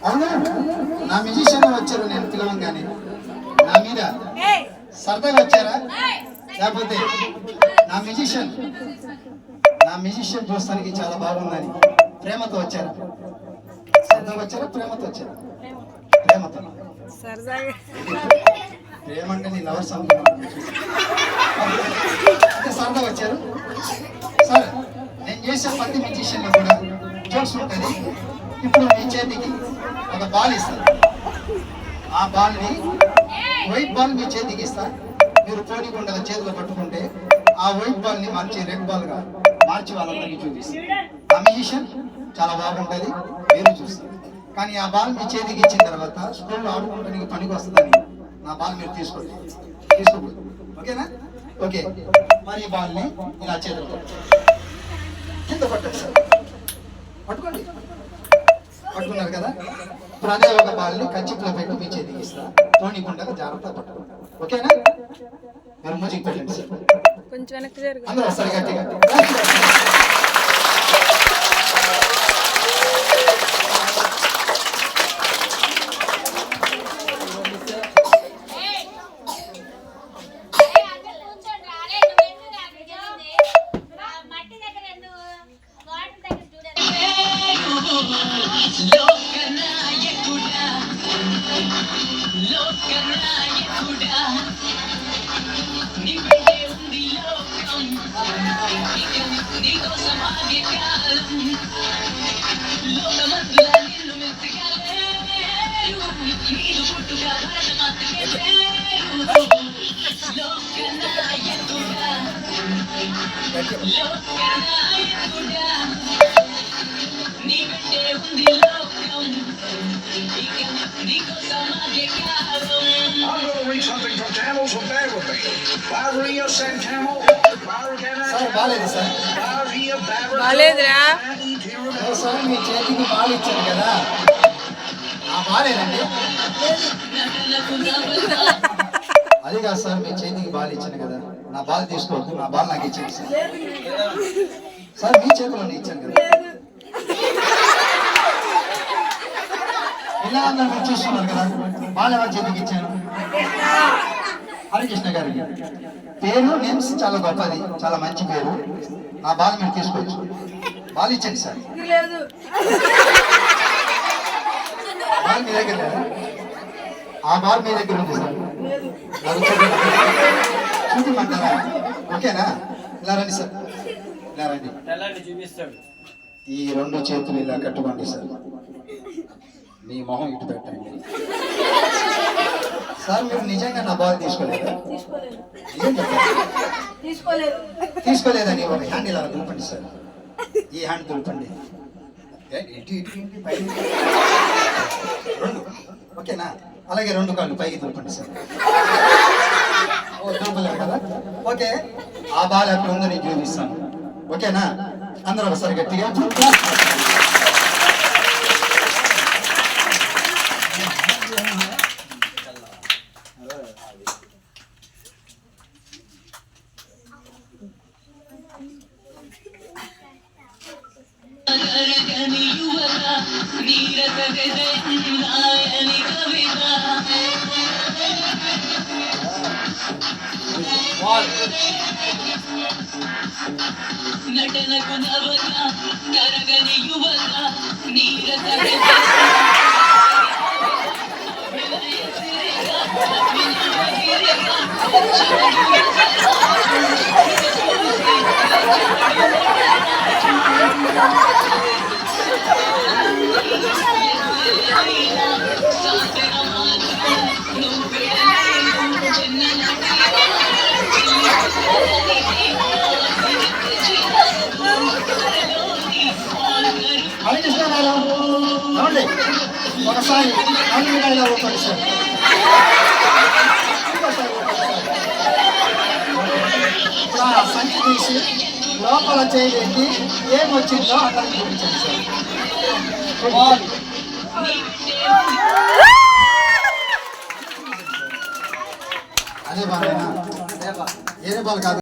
అవునా? నా మ్యూజిషియన్ వచ్చారు నేను పిలవంగానే. నా మీద సరదాగా వచ్చారా? లేకపోతే నా మ్యూజిషియన్ చూస్తానికి చాలా బాగుందని ప్రేమతో వచ్చారా? సరదాగా వచ్చారా? ప్రేమతో వచ్చారా? ప్రేమతో. ప్రేమ అంటే నీ లవర్స్ అనుకున్నాను. అంటే సరదాగా వచ్చారు. సరే, నేను చేసే ప్రతి మ్యూజిషియన్ కూడా జోక్స్ ఉంటుంది. ఇప్పుడు మీ చేతికి ఒక బాల్ ఇస్తాను. ఆ బాల్ని వైట్ బాల్ మీ చేతికి ఇస్తా. మీరు పోనీకుండా చేతిలో పట్టుకుంటే ఆ వైట్ బాల్ని మార్చి రెడ్ బాల్గా మార్చి వాళ్ళందరికీ చూపిస్తారు. ఆ మ్యూజిషియన్ చాలా బాగుంటుంది, మీరు చూస్తారు. కానీ ఆ బాల్ మీ చేతికి ఇచ్చిన తర్వాత స్కూల్లో ఆడుకోవడానికి పనికి వస్తుందని నా బాల్ మీరు తీసుకోకూడదు. ఓకేనా? ఓకే. మరి ఈ బాల్ని ఇలా చేతిలో కింద పట్టండి సార్. పట్టుకోండి. పట్టుకున్నారు కదా? ఇప్పుడు అదే ఒక బాల్ని కచ్చిప్లో పెట్టి మీ చేతికి ఇస్తా. తోనికుండా జాగ్రత్తగా పట్టుకోండి. ఓకేనా? మీరు మ్యూజిక్ పెట్టండి సార్. కొంచెం వెనక్కి జరుగు. అందరూ వస్తారు గట్టిగా. I'm going to read something from Tamil, so bear with me. Barria San Tamil, sir బాగాలేదు సార్. బాలేదురా. సార్ మీ చేతికి బాల్ ఇచ్చాను కదా, ఆ బాలేదండి. అది కాదు సార్, మీ చేతికి బాల్ ఇచ్చాను కదా, నా బాల్ తీసుకోవద్దు. నా బాల్ నాకు ఇచ్చాను సార్. సార్ మీ చేతిలోనే ఇచ్చాను కదా. ఇలా అందరూ మీరు చూస్తున్నారు కదా, బాల్ ఎవరి చేతికి ఇచ్చాను? హరికృష్ణ గారికి. పేరు నేమ్స్ చాలా గొప్పది, చాలా మంచి పేరు. నా బాల్ మీరు తీసుకోవచ్చు. బాల్ ఇచ్చండి సార్. బాల్ మీ దగ్గర లేదా? ఆ బాల్ మీ దగ్గర ఉంది సార్. చూపిమంటారా? ఓకేనా? ఇలా రండి సార్, ఇలా రండి. చూపిస్తాడు. ఈ రెండు చేతులు ఇలా కట్టుకోండి సార్. మీ మొహం ఇటు పెట్టండి సార్. మీరు నిజంగా నా బాల్ తీసుకోలేదా? ఏం చెప్పారు? తీసుకోలేదని ఒక హ్యాండ్ ఇలా దులపండి సార్. ఈ హ్యాండ్ దులపండి. రెండు. ఓకేనా? అలాగే రెండు కాళ్ళు పైకి దులపండి సార్. దులపలేరు కదా? ఓకే. ఆ బాల్ ఎక్కడ ఉందో నేను చూపిస్తాను. ఓకేనా? అందరూ ఒకసారి గట్టిగా నటనకు నవత కరగని యువత నీరత హరికృష్ణ గారు ఏమండి, ఒకసారి అన్ని ఇలా ఊపండి సార్. ఇప్పుడు సంచి తీసి లోపల చేయడానికి ఏమొచ్చిందో అతనికి చూపించండి సార్. అదే బాగా, ఏదే బాగా కాదు.